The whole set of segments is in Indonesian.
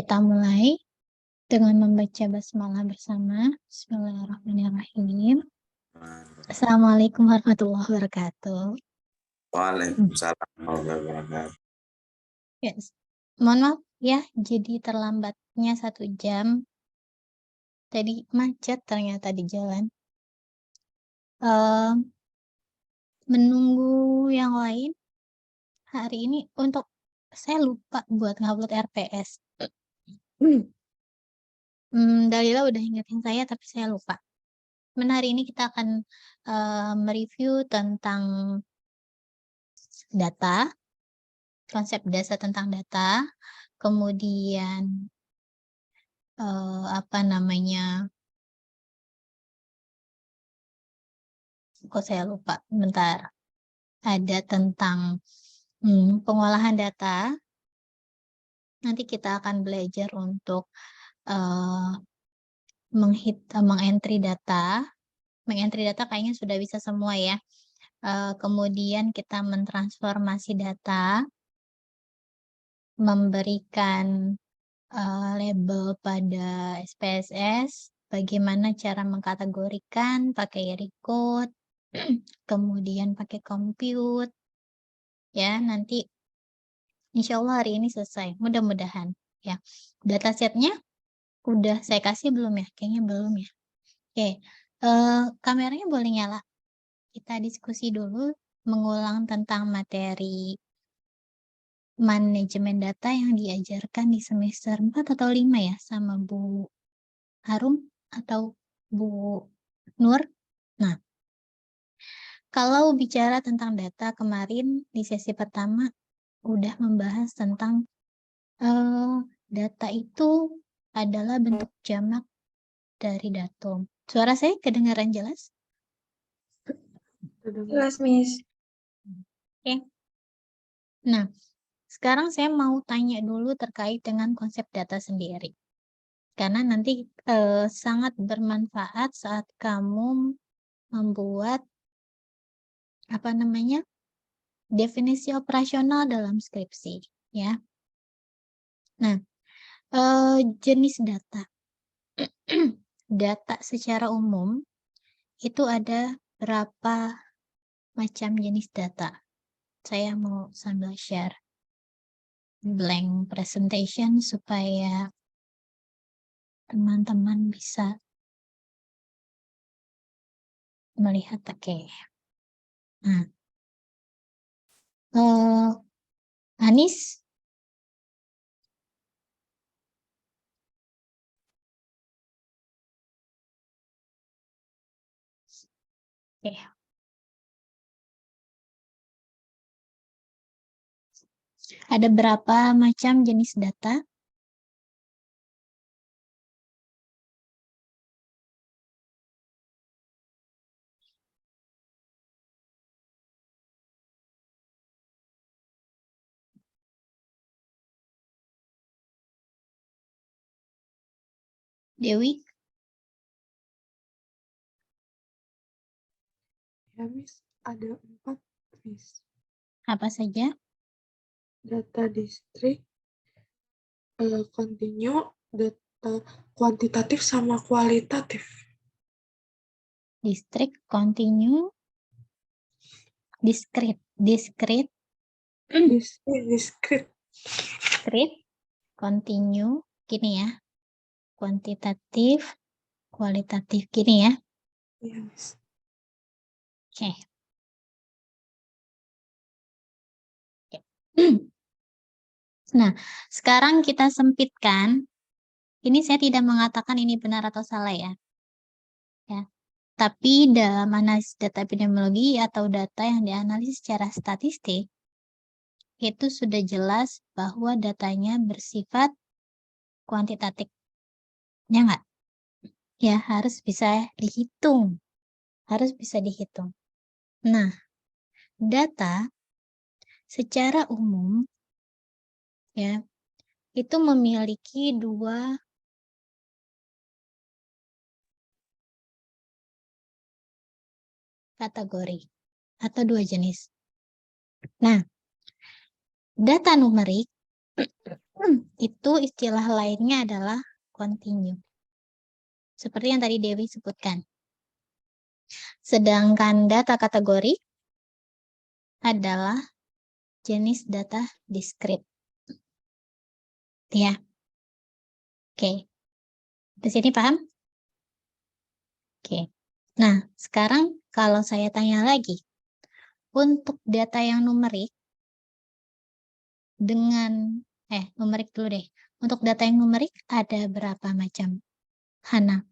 Kita mulai dengan membaca basmalah bersama. Bismillahirrahmanirrahim. Assalamualaikum warahmatullahi wabarakatuh. Waalaikumsalam warahmatullahi wabarakatuh. Yes. Mohon maaf ya, jadi terlambatnya 1 jam. Tadi macet ternyata di jalan. Menunggu yang lain, hari ini saya lupa buat ngupload RPS. Dalila udah ingetin saya, tapi saya lupa. Hari ini kita akan mereview tentang data, konsep dasar tentang data, kemudian kok saya lupa, bentar. Ada tentang pengolahan data. Nanti kita akan belajar untuk mengentry data. Mengentry data kayaknya sudah bisa semua ya. Kemudian kita mentransformasi data, memberikan label pada SPSS, bagaimana cara mengkategorikan, pakai Unicode, kemudian pakai compute, ya nanti insya Allah hari ini selesai, mudah-mudahan ya. Datasetnya udah saya kasih belum ya? Kayaknya belum ya. Oke, kameranya boleh nyala. Kita diskusi dulu, mengulang tentang materi manajemen data yang diajarkan di semester 4 atau 5 ya, sama Bu Harum atau Bu Nur. Nah, kalau bicara tentang data kemarin di sesi pertama udah membahas tentang data itu adalah bentuk jamak dari datum. Suara saya kedengaran jelas? Jelas, Miss. Oke. Nah, sekarang saya mau tanya dulu terkait dengan konsep data sendiri. Karena nanti sangat bermanfaat saat kamu membuat definisi operasional dalam skripsi, ya. Nah, jenis data. Data secara umum itu ada berapa macam jenis data. Saya mau sambil share blank presentation supaya teman-teman bisa melihat. Oke. Nah, Anis, oke. Ada berapa macam jenis data? Dewi? Ya, Miss. Ada 4, Miss. Apa saja? Data distrik, continue, data kuantitatif sama kualitatif. Distrik, continue, discrete, continue, gini ya, kuantitatif, kualitatif, gini ya. Iya, Miss. Oke. Nah, sekarang kita sempitkan. Ini saya tidak mengatakan ini benar atau salah ya. Tapi dalam analisis data epidemiologi atau data yang dianalisis secara statistik, itu sudah jelas bahwa datanya bersifat kuantitatif. Ya nggak? Ya, harus bisa dihitung. Nah, data secara umum ya, itu memiliki 2 kategori atau 2 jenis. Nah, data numerik Itu istilah lainnya adalah continue. Seperti yang tadi Dewi sebutkan. Sedangkan data kategori adalah jenis data discrete. Ya. Oke. Di sini paham? Oke. Nah, sekarang kalau saya tanya lagi, untuk data yang numerik dengan numerik dulu deh. Untuk data yang numerik ada berapa macam? Hana.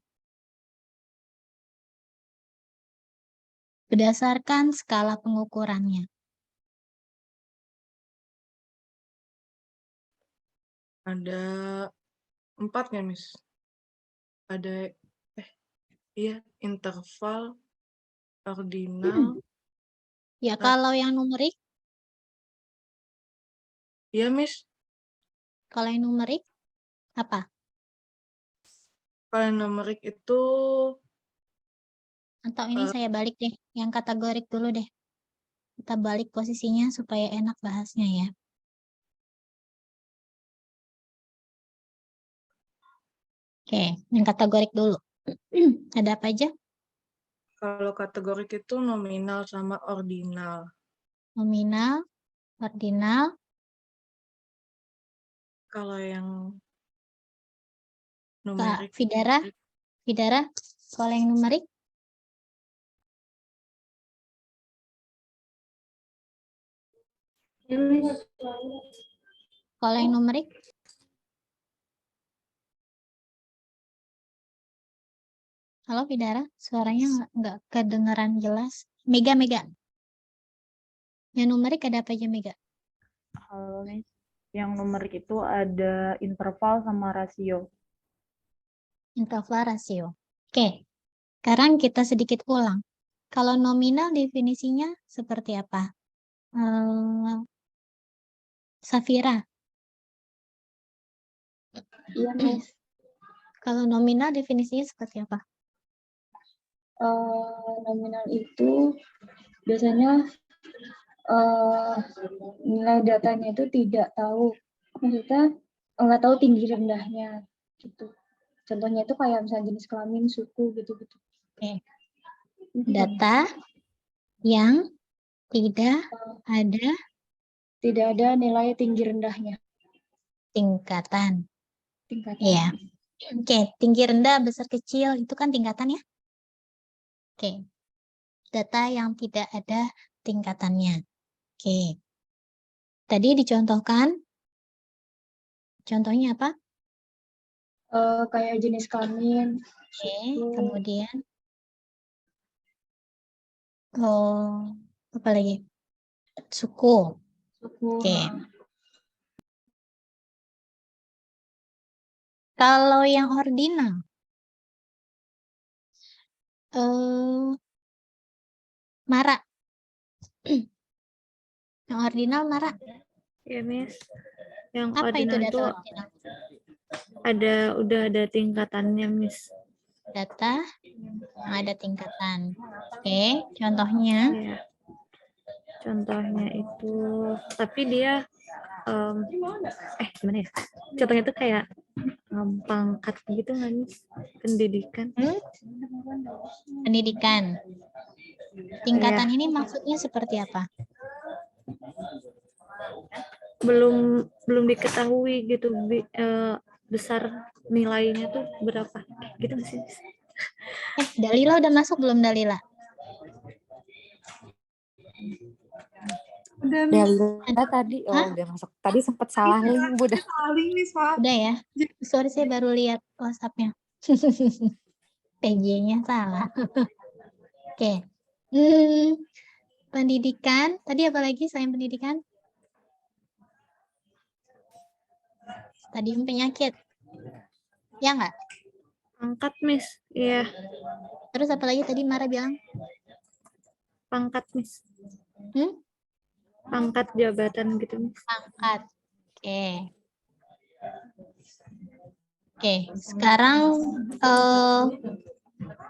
Berdasarkan skala pengukurannya. Ada 4 ya, Miss? Ada, iya, interval, ordinal. Ya, kalau yang numerik, Iya, Miss. kalau yang numerik, apa? Kalau yang numerik itu, Atau ini saya balik deh, yang kategorik dulu deh. Kita balik posisinya supaya enak bahasnya ya. Oke, yang kategorik dulu. Ada apa aja? kalau kategorik itu nominal sama ordinal. Nominal, ordinal, Kalau yang Kak numerik, Vidara, kalau yang numerik? Kalau yang numerik? Halo Vidara, suaranya nggak kedengeran jelas. Mega. Yang numerik ada apa aja Mega? Halo Miss, yang numerik itu ada interval sama rasio. Interval rasio. Oke, sekarang kita sedikit ulang. Kalau nominal definisinya seperti apa? Safira. Iya, Miss. Kalau nominal definisinya seperti apa? Nominal itu biasanya nilai datanya itu tidak tahu, maksudnya nggak tahu tinggi rendahnya gitu. Contohnya itu kayak misalnya jenis kelamin, suku gitu-gitu. Oke. Data yang tidak ada nilai tinggi rendahnya. tingkatan. Iya. Oke, tinggi rendah, besar kecil itu kan tingkatan ya? Oke. Data yang tidak ada tingkatannya. Oke. Tadi dicontohkan. Contohnya apa? Kayak jenis kelamin, Oke, suku, kemudian apa lagi? Suku. Oke. Kalau yang ordinal, Mara. Yang ordinal Mara. Ya, Miss. Yang Apa itu ordinal data itu ordinal? udah ada tingkatannya, Miss. Data yang ada tingkatan. Oke, contohnya. Ya. Contohnya itu, tapi dia gimana ya? Contohnya itu kayak pangkat gitu nggak, Miss? Pendidikan. Pendidikan. Tingkatan Iya. ini maksudnya seperti apa? Belum diketahui gitu besar nilainya tuh berapa gitu nggak sih? Dalila udah masuk belum Dalila? Udah, Dalila tadi udah masuk. Tadi sempat salah link, udah. salah link nih, maaf. Udah ya? Sorry, saya baru lihat WhatsApp-nya. PJ-nya salah. Oke. Pendidikan. Tadi apa lagi selain pendidikan? Stadium penyakit. Ya nggak? Pangkat, Miss. Iya. Terus apa lagi tadi Mara bilang? Pangkat, Miss. Pangkat jabatan gitu, Miss. Pangkat. Oke. Oke, sekarang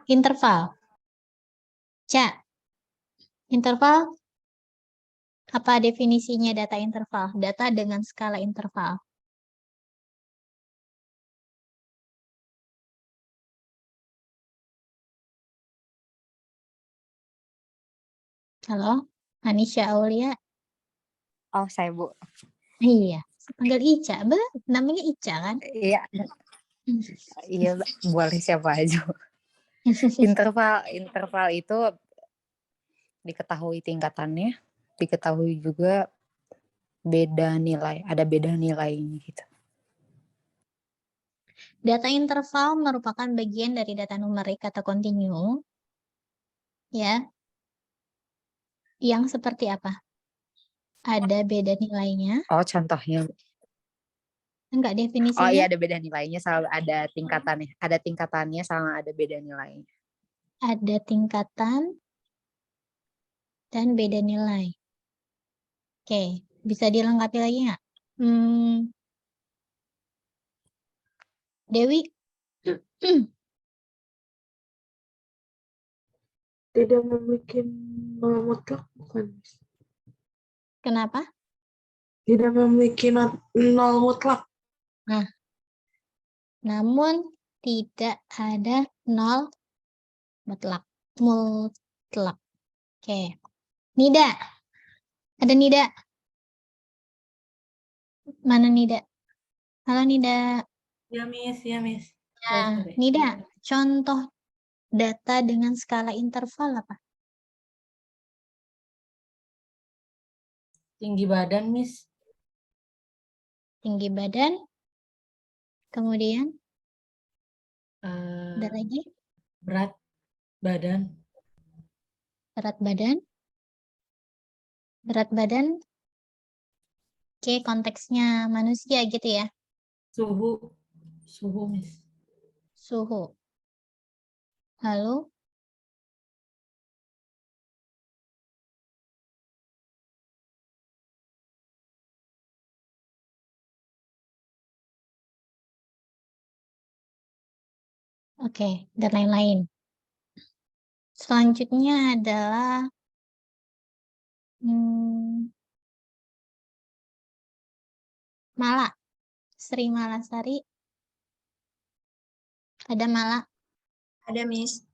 interval. Interval, apa definisinya data interval? Data dengan skala interval. Halo, Anisha Aulia. Oh, saya Bu. Iya, panggil Ica. Namanya Ica kan? Iya, iya boleh siapa aja. Interval itu diketahui tingkatannya, diketahui juga beda nilai, ada beda nilainya gitu. Data interval merupakan bagian dari data numerik atau kontinu, ya, yang seperti apa? Ada beda nilainya? Oh, contohnya. Enggak, Oh definisinya iya, ada beda nilainya, selalu ada tingkatannya. Ada tingkatannya sama ada beda nilainya. ada tingkatan dan beda nilai. Oke, bisa dilengkapi lagi nggak? Dewi, Tidak memiliki nol mutlak, bukan, Miss? kenapa? Tidak memiliki nol mutlak. Nah, namun tidak ada nol mutlak. Mutlak. Oke. Nida. Ada Nida. Mana Nida? Halo Nida. Ya, Miss. Ya, Miss. Nah, Nida, contoh data dengan skala interval apa? Tinggi badan, Miss. Tinggi badan. Kemudian, ada Eh, lagi? berat badan. Berat badan. Berat badan. Oke, konteksnya manusia gitu ya. Suhu. Suhu, Miss. Suhu. Lalu, oke, dan lain-lain. Selanjutnya adalah Mala. Sri Malasari. Ada Mala. Ada, Miss.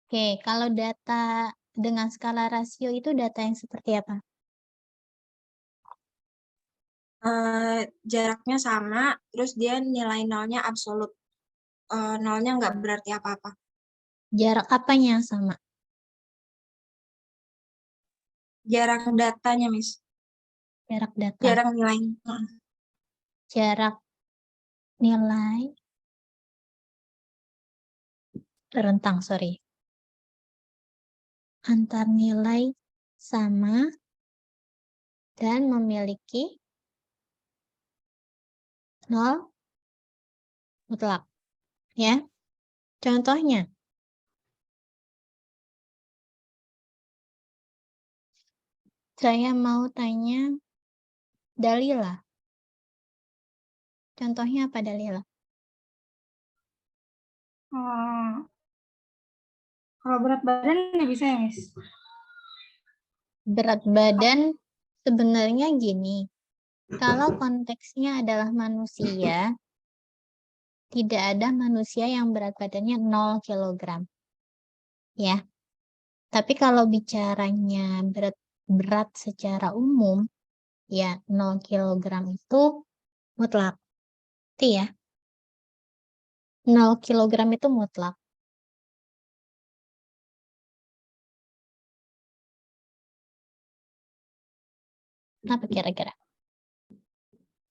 Oke, kalau data dengan skala rasio itu data yang seperti apa? Jaraknya sama, terus dia nilai nolnya absolut. Nolnya nggak berarti apa-apa. Jarak apanya yang sama? Jarak datanya, Miss. Jarak data. Jarak nilainya. Jarak nilai rentang, sorry. Antar nilai sama dan memiliki nol mutlak. Ya, contohnya. Saya mau tanya Dalila. Contohnya apa Dalila? Kalau berat badan nggak bisa ya, Miss? Berat badan sebenarnya gini. Kalau konteksnya adalah manusia, tidak ada manusia yang berat badannya 0 kg. Ya. Tapi kalau bicaranya berat secara umum, ya 0 kg itu mutlak. Itu ya. 0 kg itu mutlak. Apa kira-kira?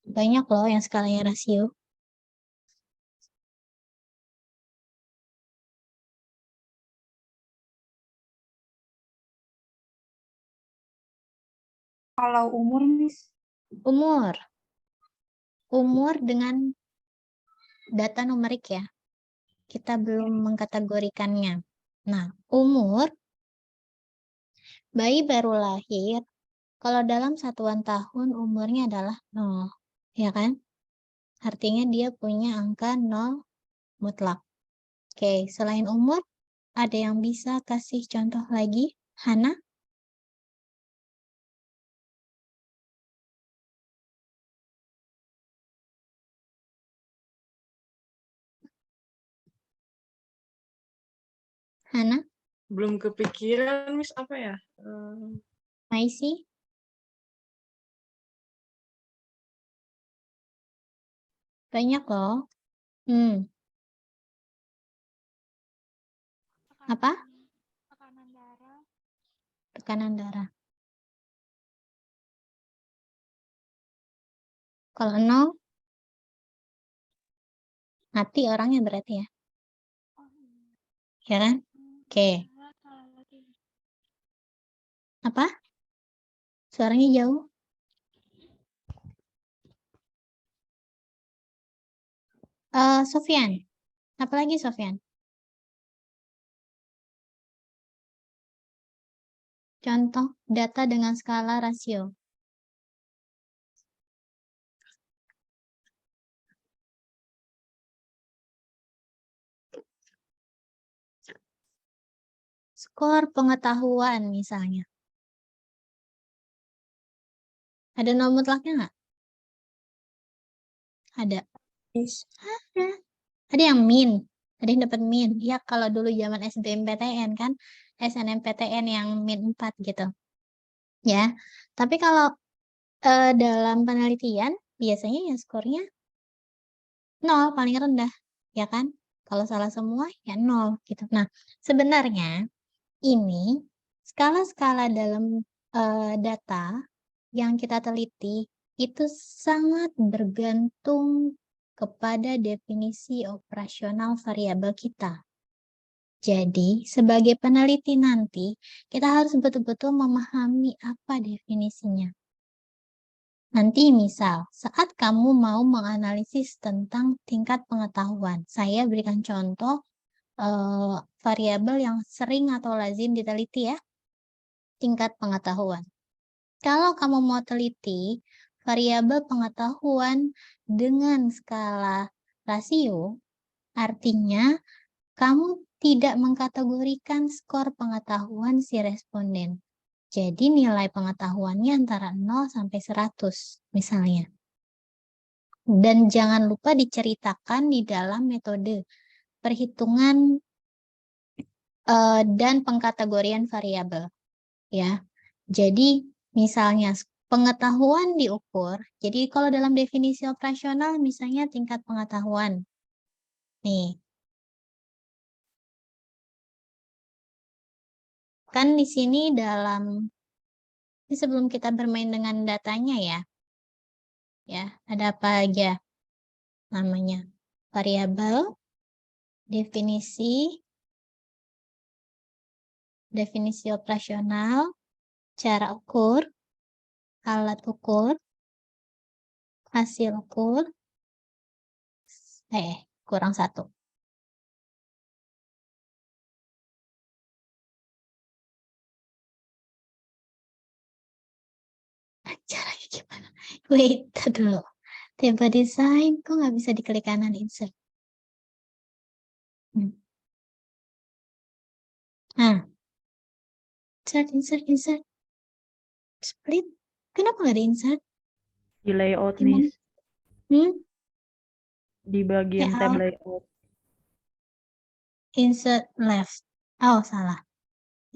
Banyak loh yang skalanya rasio. Kalau umur, Miss? Umur. Umur dengan data numerik ya. Kita belum mengkategorikannya. Nah, umur bayi baru lahir, kalau dalam satuan tahun umurnya adalah 0, ya kan? Artinya dia punya angka 0 mutlak. Oke, selain umur, ada yang bisa kasih contoh lagi? Hana? Hana? Belum kepikiran, Miss, apa ya? Maisi? Banyak loh. Apa? Tekanan darah. Kalau 0, mati orangnya berarti ya. Ya kan? Oke. Apa? Suaranya jauh. Sofyan. Apalagi Sofyan? Contoh data dengan skala rasio. Skor pengetahuan misalnya. Ada nol mutlaknya nggak? Ada. Miss. Ada. Ada yang min. Ada yang dapat min. Ya kalau dulu zaman SBMPTN kan. SNMPTN yang min 4 gitu. Ya. Tapi kalau dalam penelitian biasanya ya skornya 0 paling rendah. Ya kan? Kalau salah semua ya 0 gitu. Nah, sebenarnya ini skala-skala dalam data yang kita teliti itu sangat bergantung kepada definisi operasional variabel kita. Jadi, sebagai peneliti nanti, kita harus betul-betul memahami apa definisinya. Nanti misal, saat kamu mau menganalisis tentang tingkat pengetahuan, saya berikan contoh variabel yang sering atau lazim diteliti ya, tingkat pengetahuan. Kalau kamu mau teliti variabel pengetahuan dengan skala rasio, artinya kamu tidak mengkategorikan skor pengetahuan si responden. Jadi nilai pengetahuannya antara 0 sampai 100 misalnya. Dan jangan lupa diceritakan di dalam metode perhitungan dan pengkategorian variabel. Ya. Jadi misalnya pengetahuan diukur. Jadi kalau dalam definisi operasional misalnya tingkat pengetahuan. Nih. Kan di sini ini sebelum kita bermain dengan datanya ya. Ya, ada apa aja namanya? Variabel, definisi operasional, cara ukur, alat ukur, hasil ukur, kurang satu. Caranya gimana? Wait, dulu. Tipe desain, kok nggak bisa diklik kanan insert? Nah, insert. Split. Kenapa nggak ada insert? Di layout, Gimana? Miss. Di bagian tab layout. Insert left. Oh, salah.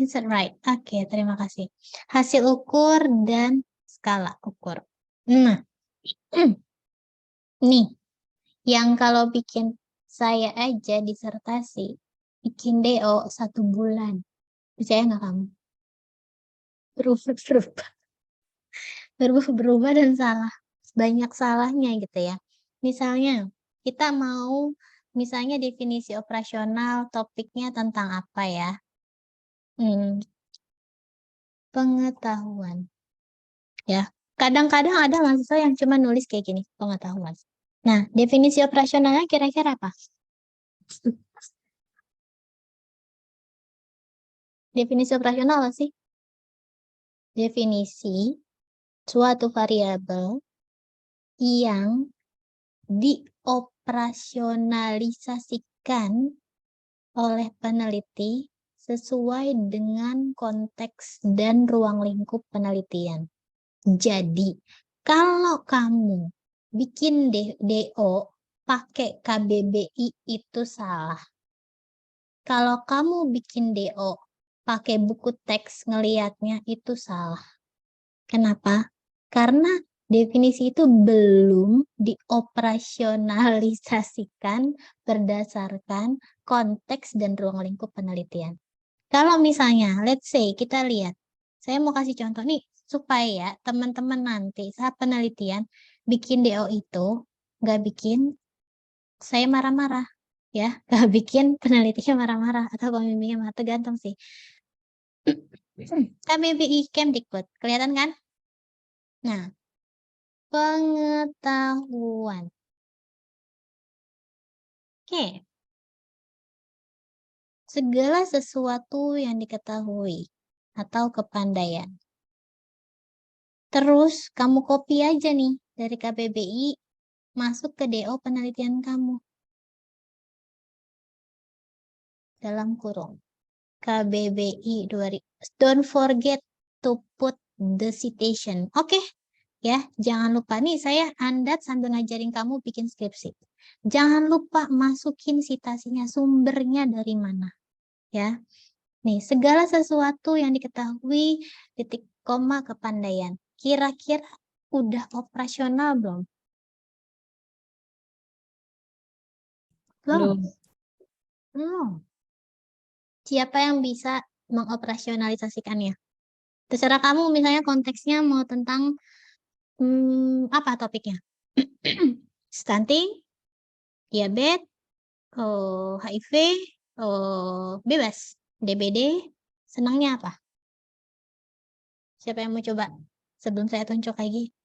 Insert right. Oke, terima kasih. Hasil ukur dan skala ukur. Nah, nih, yang kalau bikin saya aja disertasi, bikin DO 1 bulan. Percaya nggak kamu? Berubah dan salah. Banyak salahnya gitu ya. Misalnya, kita mau misalnya definisi operasional topiknya tentang apa ya? Pengetahuan. Ya, kadang-kadang ada mahasiswa yang cuma nulis kayak gini, pengetahuan. Nah, definisi operasionalnya kira-kira apa? Definisi operasional apa sih? Definisi suatu variabel yang dioperasionalisasikan oleh peneliti sesuai dengan konteks dan ruang lingkup penelitian. Jadi, kalau kamu bikin DO pakai KBBI itu salah. Kalau kamu bikin DO pakai buku teks ngelihatnya itu salah. Kenapa? Karena definisi itu belum dioperasionalisasikan berdasarkan konteks dan ruang lingkup penelitian. Kalau misalnya, let's say kita lihat, saya mau kasih contoh nih, supaya teman-teman nanti saat penelitian bikin DO itu nggak bikin saya marah-marah, ya, nggak bikin penelitinya marah-marah atau pembimbingnya marah, tergantung sih. KBBI Kemdikbud, kelihatan kan? Nah, pengetahuan. Oke. Segala sesuatu yang diketahui atau kepandaian. Terus kamu copy aja nih dari KBBI masuk ke DO penelitian kamu. Dalam kurung. KBBI 2000. Don't forget to put the citation. Oke. Ya, jangan lupa nih saya andat sambil ngajarin kamu bikin skripsi. Jangan lupa masukin citasinya, sumbernya dari mana. Ya. Nih, segala sesuatu yang diketahui titik koma kepandaian. Kira-kira udah operasional belum? Belum. Belum. Belum. Siapa yang bisa mengoperasionalisasikannya? Terserah kamu, misalnya konteksnya mau tentang apa topiknya? Stunting, diabetes, HIV, bebas, DBD, senangnya apa? Siapa yang mau coba? Sebelum saya tunjuk lagi.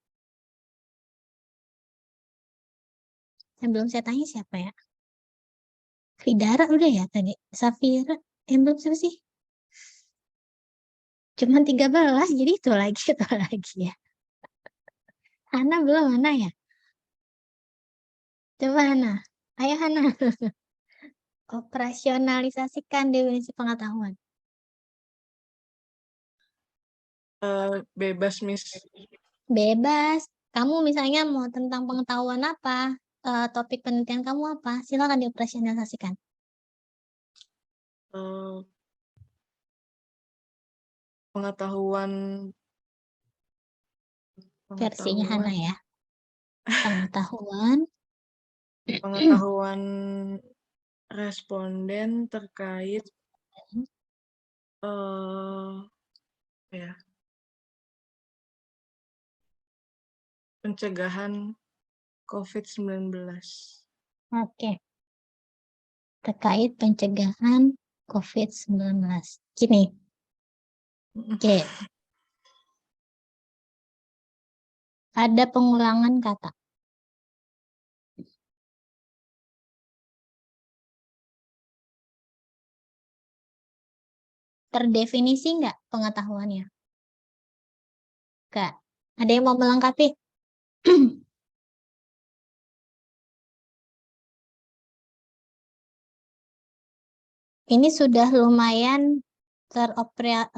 Yang belum saya tanya siapa ya? Vidara udah ya tadi. Safira, yang belum siapa sih? Cuman 13, jadi itu lagi ya. Hana belum, Hana ya? Coba Hana. Ayo Hana. Operasionalisasikan definisi pengetahuan. Bebas, Miss. Bebas. Kamu misalnya mau tentang pengetahuan apa? Topik penelitian kamu apa? Silakan dioperasionalisasikan. Pengetahuan Versinya Hana ya. Pengetahuan responden terkait pencegahan COVID-19. Oke. Terkait pencegahan COVID-19. Gini. Oke. Ada pengulangan kata. Terdefinisi nggak pengetahuannya? Nggak. Ada yang mau melengkapi? Ini sudah lumayan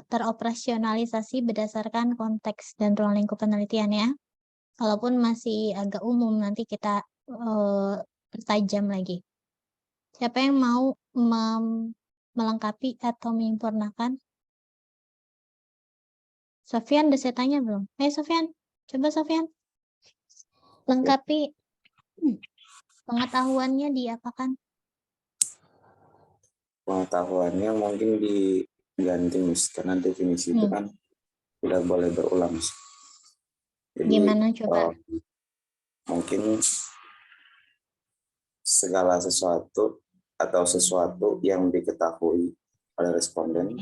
teroperasionalisasi berdasarkan konteks dan ruang lingkup penelitian ya. Walaupun masih agak umum, nanti kita pertajam lagi. Siapa yang mau melengkapi atau menyempurnakan? Sofyan, udah saya tanya belum? Sofyan, coba Sofyan. Lengkapi pengetahuannya diapakan? Pengetahuannya mungkin diganti, Miss, karena definisi itu kan tidak boleh berulang, Miss. Jadi, gimana coba? Mungkin segala sesuatu atau sesuatu yang diketahui oleh responden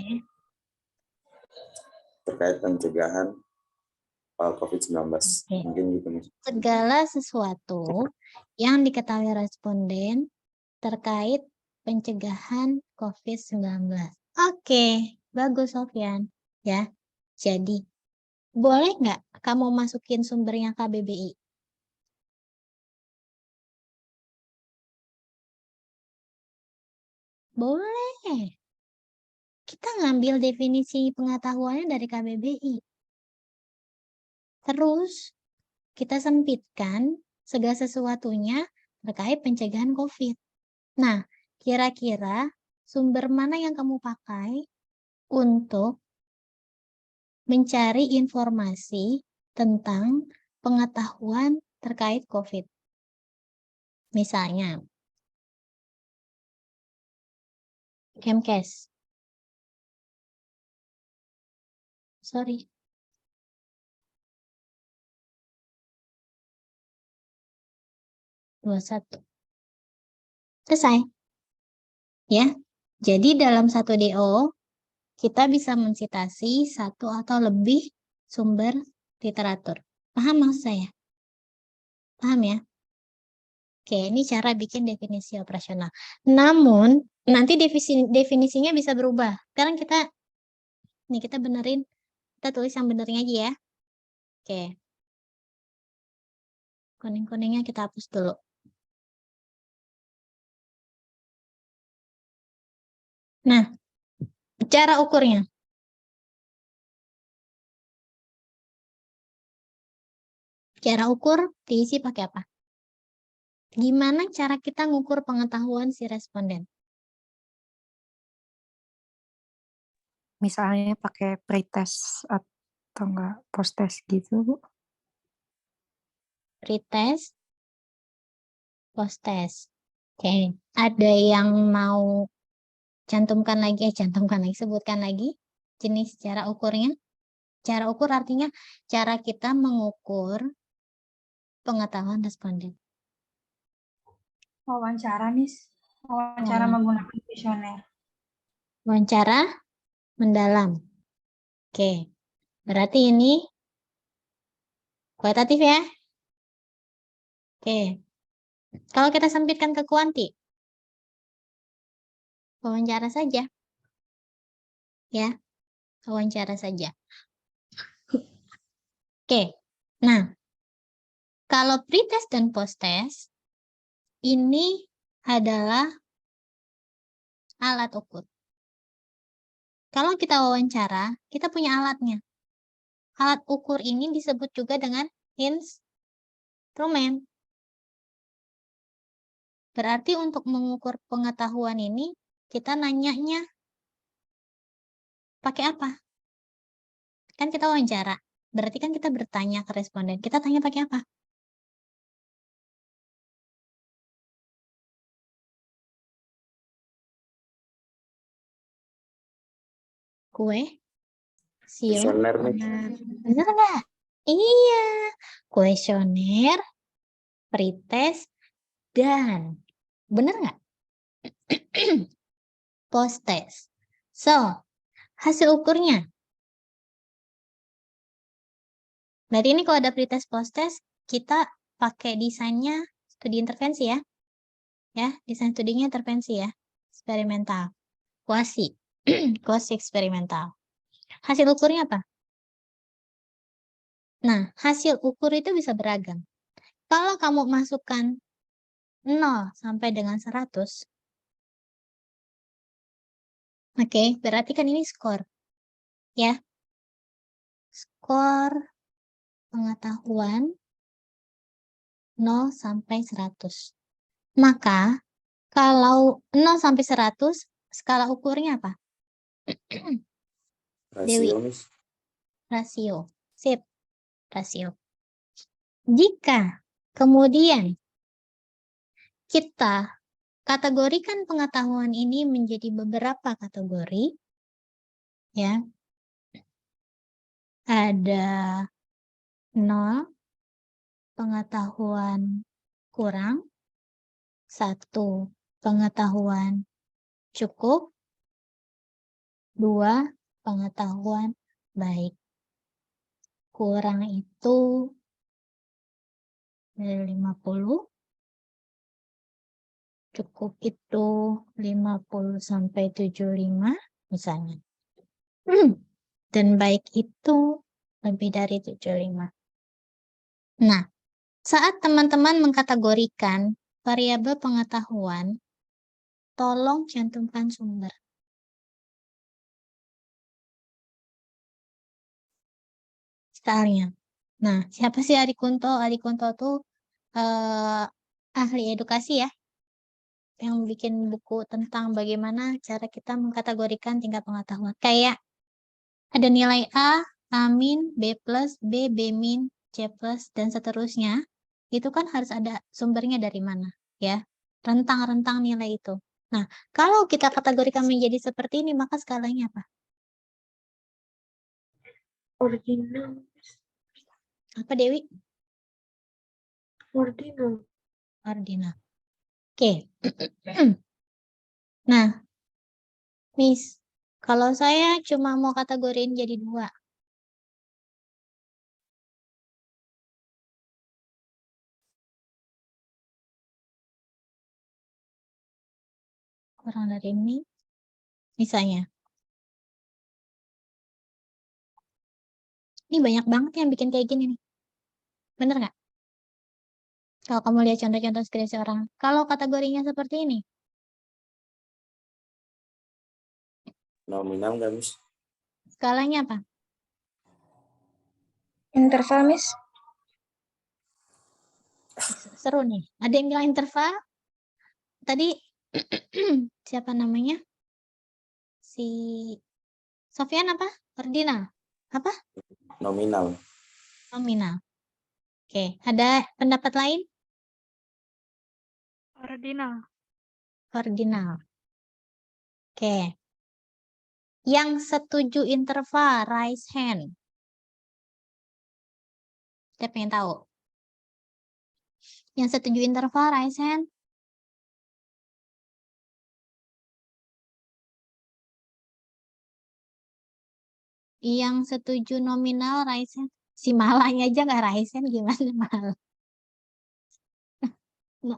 terkait pencegahan COVID-19. Mungkin gitu, Miss. Segala sesuatu yang diketahui responden terkait pencegahan COVID-19. Oke, bagus Sofyan. Ya, jadi boleh nggak kamu masukin sumbernya KBBI? Boleh. Kita ngambil definisi pengetahuannya dari KBBI. Terus kita sempitkan segala sesuatunya terkait pencegahan COVID. Nah, kira-kira sumber mana yang kamu pakai untuk mencari informasi tentang pengetahuan terkait COVID. Misalnya, Kemkes. Sorry. satu. Selesai. Ya. Jadi dalam satu DO, kita bisa mensitasi satu atau lebih sumber literatur. Paham maksud saya? Paham ya? Oke, ini cara bikin definisi operasional. Namun, nanti definisinya bisa berubah. Sekarang kita benerin, kita tulis yang benernya aja ya. Oke. Kuning-kuningnya kita hapus dulu. Nah, cara ukurnya. Cara ukur diisi pakai apa? Gimana cara kita ngukur pengetahuan si responden? Misalnya pakai pretest atau enggak post-test gitu, Bu. Pretest, post-test. Oke, ada yang mau sebutkan lagi jenis cara ukurnya. Cara ukur artinya cara kita mengukur pengetahuan responden. Wawancara, Miss. Wawancara menggunakan kuesioner. Wawancara mendalam. Oke, berarti ini kualitatif ya. Oke, kalau kita sempitkan ke kuanti, wawancara saja. Ya, wawancara saja. Oke, nah, kalau pretest dan post-test, ini adalah alat ukur. Kalau kita wawancara, kita punya alatnya. Alat ukur ini disebut juga dengan instrumen. Berarti untuk mengukur pengetahuan ini, kita nanyanya pakai apa? Kan kita wawancara. Berarti kan kita bertanya ke responden. Kita tanya pakai apa? Kuesioner nih. Bener nggak? Iya. Kuesioner, pretest, dan bener nggak? Post-test. So, hasil ukurnya. Berarti ini kalau ada pretest post-test, kita pakai desainnya studi intervensi ya. Ya, desain studinya intervensi ya. Eksperimental. Kuasi. Kuasi eksperimental. Hasil ukurnya apa? Nah, hasil ukur itu bisa beragam. Kalau kamu masukkan 0 sampai dengan 100, oke, berarti kan ini skor. Ya. Skor pengetahuan 0 sampai 100. Maka, kalau 0 sampai 100, skala ukurnya apa? Dewi. Rasio, Miss. Rasio. Sip. Rasio. Jika kemudian kita kategorikan pengetahuan ini menjadi beberapa kategori, ya, ada 0 pengetahuan kurang, 1 pengetahuan cukup, 2 pengetahuan baik. Kurang itu dari 50, cukup itu 50 sampai 75 misalnya. Dan baik itu lebih dari 75. Nah, saat teman-teman mengkategorikan variabel pengetahuan, tolong cantumkan sumber. Misalnya, nah, siapa sih Adi Kunto? Adi Kunto tuh ahli edukasi ya. yang bikin buku tentang bagaimana cara kita mengkategorikan tingkat pengetahuan. Kayak ada nilai A, A min, B plus, B min, C plus, dan seterusnya. Itu kan harus ada sumbernya dari mana, ya. Rentang-rentang nilai itu. Nah, kalau kita kategorikan menjadi seperti ini, maka skalanya apa? Ordinal. Apa, Dewi? Ordinal. Ordinal. Oke. Nah, Miss, kalau saya cuma mau kategoriin jadi 2. Kurang dari ini, misalnya. Ini banyak banget yang bikin kayak gini nih. Bener nggak? Kalau kamu lihat contoh-contoh skripsi orang. Kalau kategorinya seperti ini. Nominal nggak, Miss? Skalanya apa? Interval, Miss. Seru nih. Ada yang bilang interval? Tadi siapa namanya? Si Sofyan apa? Ordinal. Apa? Nominal. Nominal. Oke. Ada pendapat lain? Ordinal. Ordinal. Oke. Yang setuju interval, raise hand. Saya pengen tahu. Yang setuju interval, raise hand. Yang setuju nominal, raise hand. Si malanya aja nggak raise hand, gimana mal?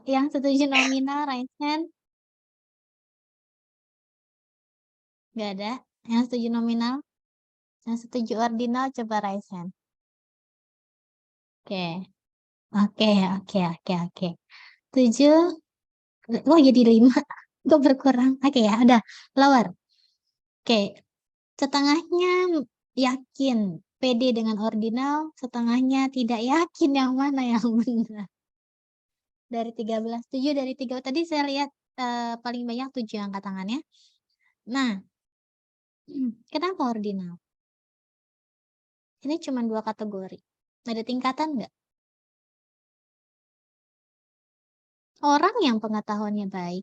Yang setuju nominal, raise hand. Nggak ada. Yang setuju nominal. Yang setuju ordinal, coba raise hand. Oke. Oke. 7. Oh, jadi 5. Kok berkurang? Oke ya, udah. Lower. Oke. Setengahnya yakin. PD dengan ordinal. Setengahnya tidak yakin yang mana yang benar. Dari 13. 7 dari 3. Tadi saya lihat paling banyak 7 angkat tangannya. Nah. Kenapa ordinal? Ini cuma 2 kategori. Ada tingkatan nggak? Orang yang pengetahuannya baik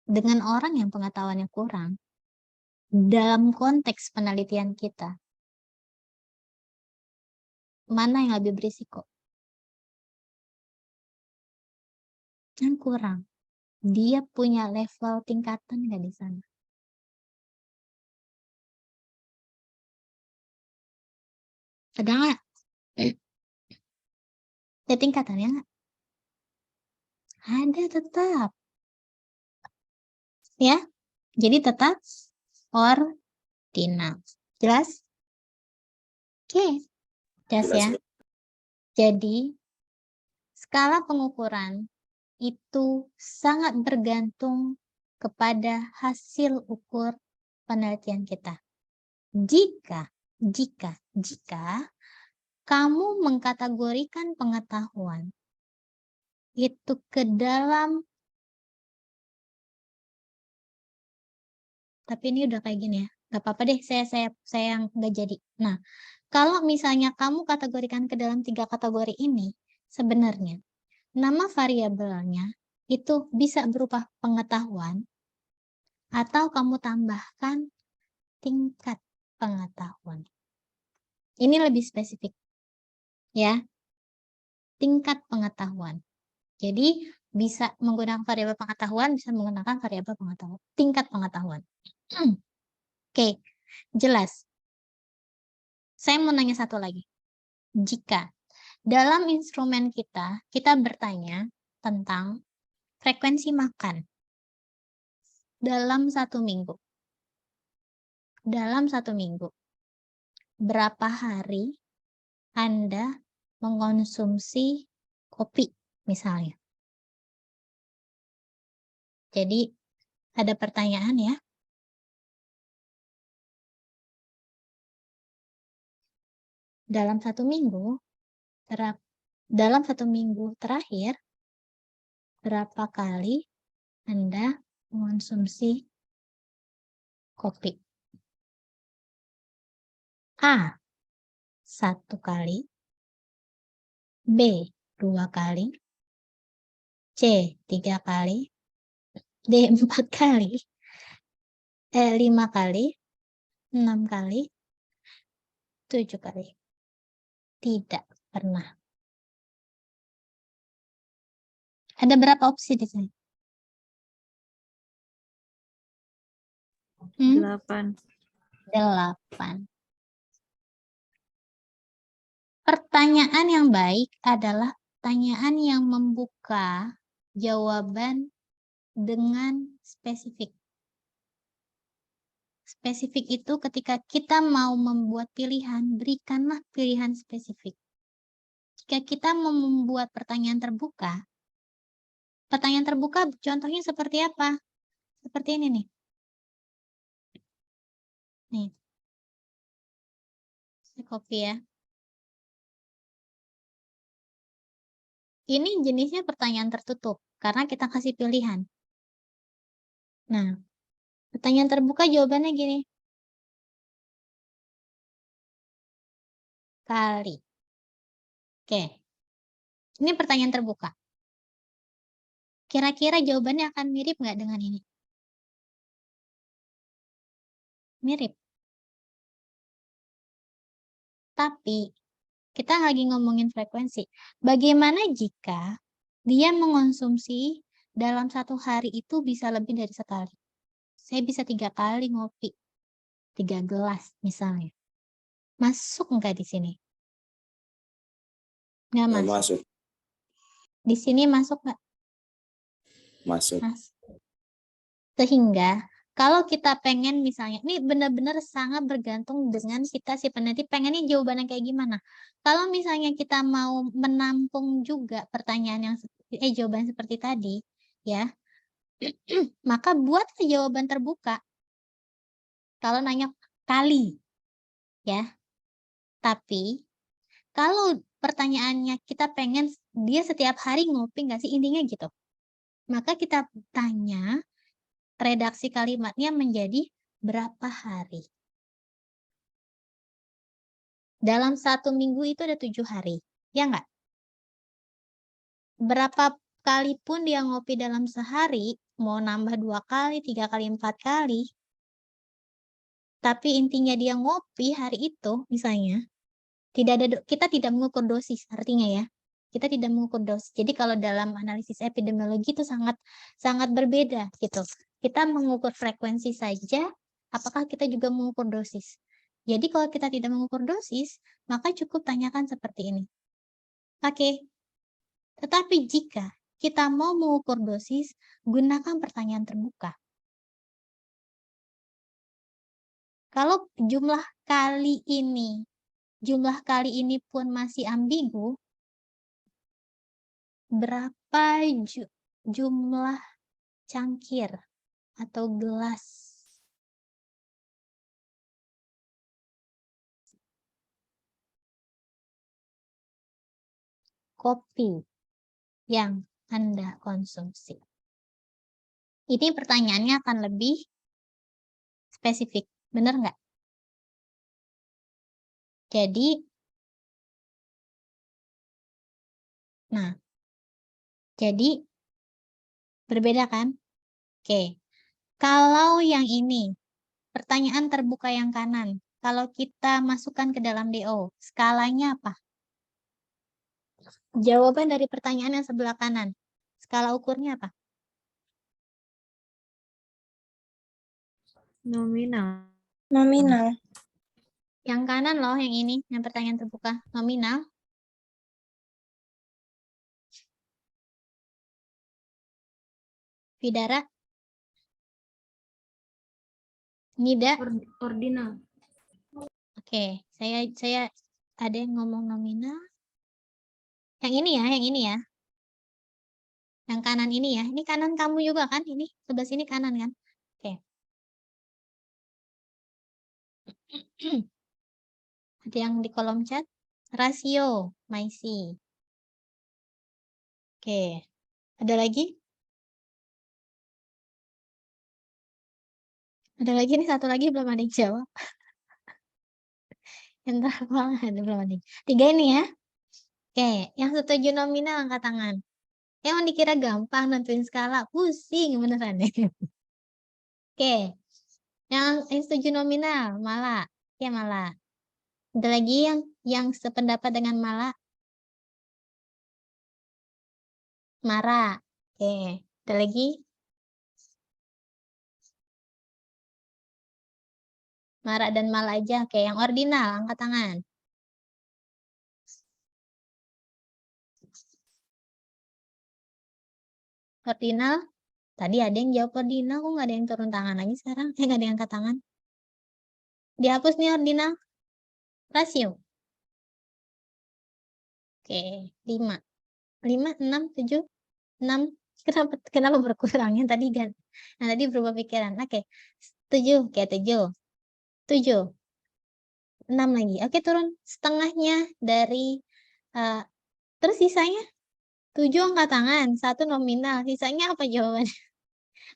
dengan orang yang pengetahuannya kurang dalam konteks penelitian kita, mana yang lebih berisiko? Yang kurang. Dia punya level tingkatan nggak di sana? Ada nggak? Ada tingkatannya nggak? Ada tetap. Ya, jadi tetap ordinal. Jelas? Oke. Jelas ya? Jadi, skala pengukuran itu sangat bergantung kepada hasil ukur penelitian kita. Jika kamu mengkategorikan pengetahuan itu ke dalam, tapi ini udah kayak gini ya, gak apa-apa deh, saya yang nggak jadi. Nah, kalau misalnya kamu kategorikan ke dalam 3 kategori ini, sebenarnya nama variabelnya itu bisa berupa pengetahuan atau kamu tambahkan tingkat pengetahuan. Ini lebih spesifik, ya, tingkat pengetahuan. Jadi bisa menggunakan variabel pengetahuan, bisa menggunakan variabel pengetahuan, tingkat pengetahuan. Oke, jelas. Saya mau nanya satu lagi. Jika dalam instrumen kita bertanya tentang frekuensi makan dalam 1 minggu. Dalam 1 minggu, berapa hari Anda mengkonsumsi kopi misalnya? Jadi ada pertanyaan ya. Dalam 1 minggu, dalam 1 minggu terakhir, berapa kali Anda mengonsumsi kopi? A. 1 kali. B. 2 kali. C. 3 kali. D. 4 kali. 5 kali. 6 kali. 7 kali. Tidak pernah. Ada berapa opsi di sini? 8. 8. Pertanyaan yang baik adalah pertanyaan yang membuka jawaban dengan spesifik. Spesifik itu ketika kita mau membuat pilihan, berikanlah pilihan spesifik. Jika kita mau membuat pertanyaan terbuka contohnya seperti apa? Seperti ini nih. Nih. Saya copy ya. Ini jenisnya pertanyaan tertutup, karena kita kasih pilihan. Nah, pertanyaan terbuka jawabannya gini. Kali. Oke. Ini pertanyaan terbuka. Kira-kira jawabannya akan mirip nggak dengan ini? Mirip. Tapi, kita lagi ngomongin frekuensi. Bagaimana jika dia mengonsumsi dalam 1 hari itu bisa lebih dari sekali? Saya bisa 3 kali ngopi. 3 gelas misalnya. Masuk nggak di sini? Nggak Nggak masuk. masuk. Di sini masuk nggak? Masuk. Masuk. Sehingga kalau kita pengen misalnya, ini benar-benar sangat bergantung dengan kita si peneliti pengennya jawabannya kayak gimana. Kalau misalnya kita mau menampung juga pertanyaan yang jawaban seperti tadi, ya, maka buatlah jawaban terbuka. Kalau nanya kali, ya. Tapi kalau pertanyaannya kita pengen dia setiap hari ngopi nggak sih, intinya gitu. Maka kita tanya redaksi kalimatnya menjadi berapa hari. Dalam 1 minggu itu ada 7 hari, ya nggak? Berapa kali pun dia ngopi dalam sehari, mau nambah 2 kali, 3 kali, 4 kali, tapi intinya dia ngopi hari itu misalnya, kita tidak mengukur dosis artinya ya. Kita tidak mengukur dosis. Jadi kalau dalam analisis epidemiologi itu sangat berbeda gitu. Kita mengukur frekuensi saja, apakah kita juga mengukur dosis? Jadi kalau kita tidak mengukur dosis, maka cukup tanyakan seperti ini. Oke. Tetapi jika kita mau mengukur dosis, gunakan pertanyaan terbuka. Kalau jumlah kali ini pun masih ambigu, berapa jumlah cangkir atau gelas kopi yang Anda konsumsi? Ini pertanyaannya akan lebih spesifik, benar nggak? Jadi berbeda kan? Oke. Kalau yang ini, pertanyaan terbuka yang kanan, kalau kita masukkan ke dalam DO, skalanya apa? Jawaban dari pertanyaan yang sebelah kanan, skala ukurnya apa? Nominal. Nominal. Yang kanan loh, yang ini, yang pertanyaan terbuka, nominal. Vidara? Nida? Ordinal. Oke, saya ada yang ngomong nominal. Yang ini ya. Yang kanan ini ya. Ini kanan kamu juga kan? Ini sebelah sini kanan kan? Oke. Ada yang di kolom chat? Rasio, Maisi. Oke. Ada lagi? Ada lagi nih, satu lagi belum ada yang jawab. Interval ada belum ada. 3 ini ya. Oke, yang setuju nominal angkat tangan. Emang dikira gampang nentuin skala, pusing beneran deh. Oke, yang setuju nominal, Mala. Oke, Mala. Ada lagi yang sependapat dengan Mala? Mara. Oke, ada lagi? Mara dan Mala aja. Oke, yang ordinal, angkat tangan. Ordinal, tadi ada yang jawab ordinal, kok nggak ada yang turun tangan lagi sekarang? Nggak ada yang angkat tangan. Dihapus nih ordinal. Rasio. Oke, 5. 5, 6, 7, 6. Kenapa berkurangnya tadi kan? Nah, tadi berubah pikiran. Oke, 7. Oke, 7. 7. 6 lagi. Oke, turun setengahnya dari terus sisanya 7 angkat tangan, 1 nominal. Sisanya apa jawabannya?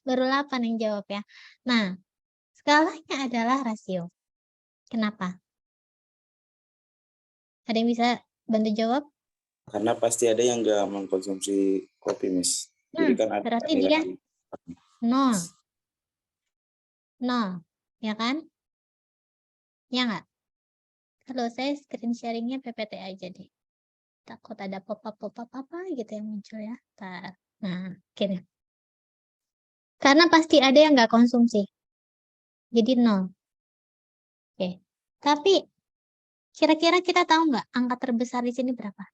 Baru 8 yang jawab ya. Nah, skalanya adalah rasio. Kenapa? Ada yang bisa bantu jawab? Karena pasti ada yang nggak mengkonsumsi kopi, Miss. Jadi kan ada Berarti nilai dia 0. 0. Ya kan? Ya nggak? Kalau saya screen sharingnya PPT aja deh. Takut ada pop-up apa gitu yang muncul ya. Ntar. Nah, oke deh. Karena pasti ada yang nggak konsumsi. Jadi 0. Oke. Tapi kira-kira kita tahu nggak angka terbesar di sini berapa?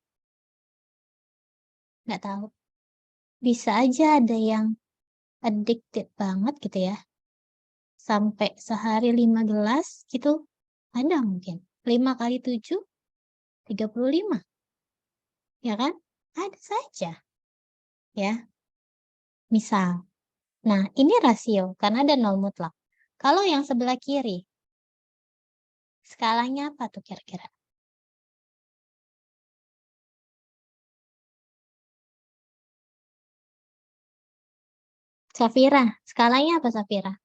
Nggak tahu. Bisa aja ada yang addicted banget gitu ya. Sampai sehari 5 gelas gitu. Ada mungkin. 5 kali 7, 35. Ya kan? Ada saja. Ya. Misal. Nah, ini rasio karena ada 0 mutlak. Kalau yang sebelah kiri, skalanya apa tuh kira-kira? Safira, skalanya apa Safira?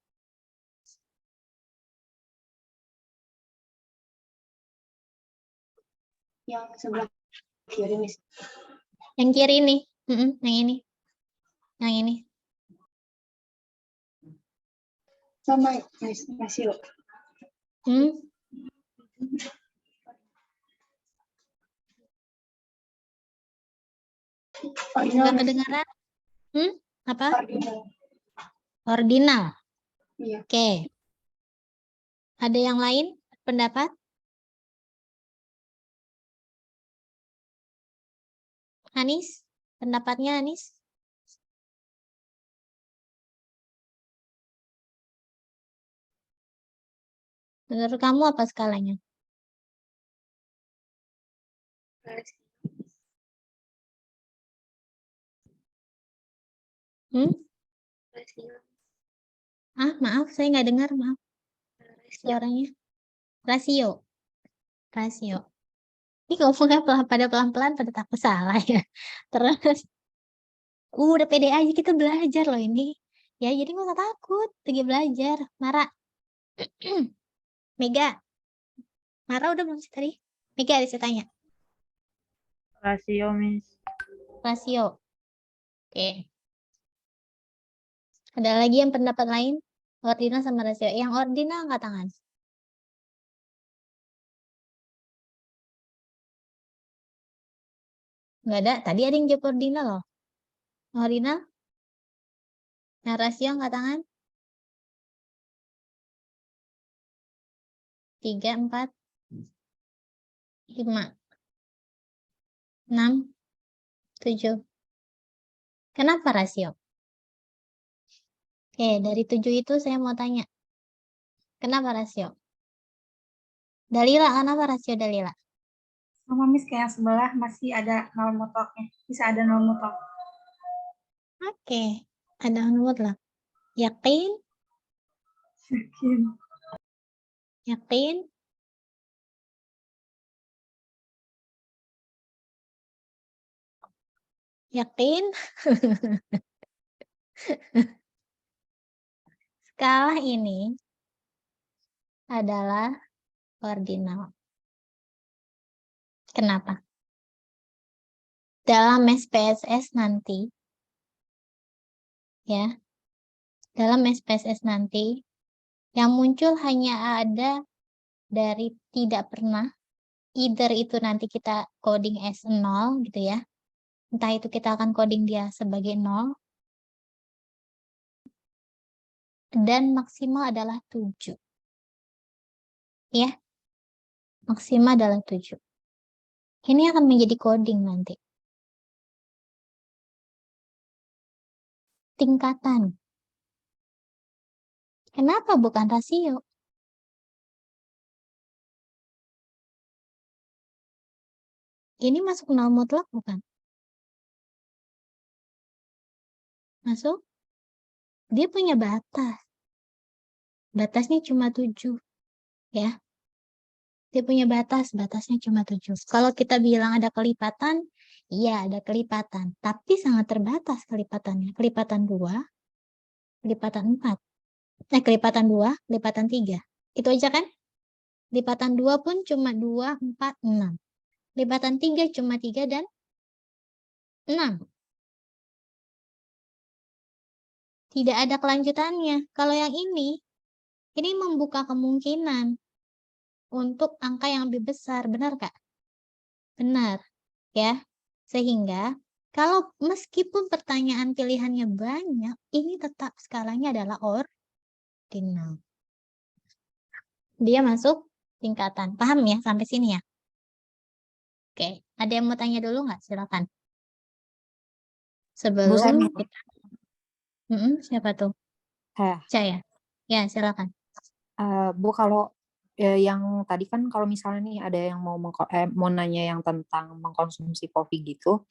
Yang sebelah kiri, Miss. Yang kiri nih. Yang ini. Yang ini. Sama, Miss, rasio. Nggak kedengaran? Apa? Ordinal. Ordinal. Iya. Oke. Ada yang lain pendapat? Anis? Pendapatnya Anis? Menurut kamu apa skalanya? Maaf, saya nggak dengar, maaf. Suaranya. Rasio. Rasio. Ini ngomongnya pada pelan-pelan, pada takut salah ya. Terus, udah pede aja kita belajar loh ini. Ya, jadi nggak usah takut, lagi belajar. Mara. Mega. Mara udah belum sih tadi? Mega ada saya tanya. Rasio, Miss. Rasio. Oke. Ada lagi yang pendapat lain? Ordinal sama rasio. Yang ordinal angkat tangan. Nggak ada. Tadi ada yang jawab ordinal loh. Ordinal? Yang rasio angkat tangan. 3, 4, 5, 6, 7. Kenapa rasio? Oke, dari 7 itu saya mau tanya. Kenapa rasio? Dalila, kenapa rasio Dalila? Sama Miss kayak yang sebelah masih ada 0 mutlaknya. Bisa ada 0 mutlak. Oke, ada nomor lah. Yakin? Yakin. Yakin? Yakin? Skala ini adalah ordinal. Kenapa? Dalam SPSS nanti, ya, dalam SPSS nanti, yang muncul hanya ada dari tidak pernah, either itu nanti kita coding as 0 gitu ya, entah itu kita akan coding dia sebagai 0, dan maksimal adalah 7. Ya, maksimal adalah 7. Ini akan menjadi coding nanti. Tingkatan. Kenapa bukan rasio? Ini masuk nol mutlak bukan? Masuk? Dia punya batas. Batasnya cuma 7. Ya. Dia punya batas, batasnya cuma 7. Kalau kita bilang ada kelipatan, iya ada kelipatan. Tapi sangat terbatas kelipatannya. Kelipatan 2, kelipatan 4. Kelipatan 2, kelipatan 3. Itu aja kan? Lipatan 2 pun cuma 2, 4, 6. Lipatan 3 cuma 3 dan 6. Tidak ada kelanjutannya. Kalau yang ini membuka kemungkinan untuk angka yang lebih besar. Benar, Kak? Benar. Ya. Sehingga, kalau meskipun pertanyaan pilihannya banyak, ini tetap skalanya adalah ordinal. Dia masuk tingkatan. Paham ya sampai sini ya? Oke, ada yang mau tanya dulu nggak? Silakan. Sebelum Sani. kita... siapa tuh? Saya. Ya, silakan. Bu, kalau yang tadi kan kalau misalnya nih ada yang mau nanya yang tentang mengkonsumsi kopi gitu,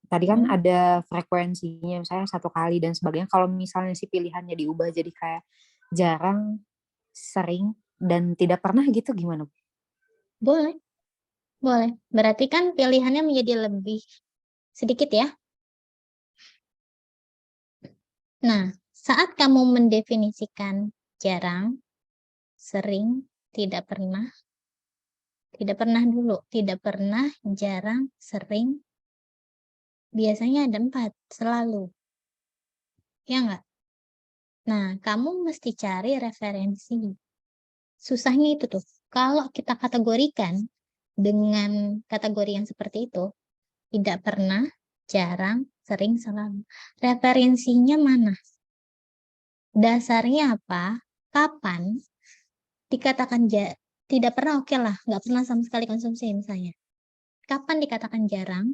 tadi kan ada frekuensinya misalnya 1 kali dan sebagainya. Kalau misalnya si pilihannya diubah jadi kayak jarang, sering, dan tidak pernah gitu gimana? Boleh. Boleh. Berarti kan pilihannya menjadi lebih sedikit ya. Nah, saat kamu mendefinisikan jarang, sering, tidak pernah dulu, tidak pernah, jarang, sering, biasanya ada 4, selalu. Ya enggak? Nah, kamu mesti cari referensi. Susahnya itu tuh, kalau kita kategorikan dengan kategori yang seperti itu, tidak pernah, jarang, sering, selalu. Referensinya mana? Dasarnya apa? Kapan dikatakan tidak pernah, oke lah, nggak pernah sama sekali konsumsi misalnya. Kapan dikatakan jarang?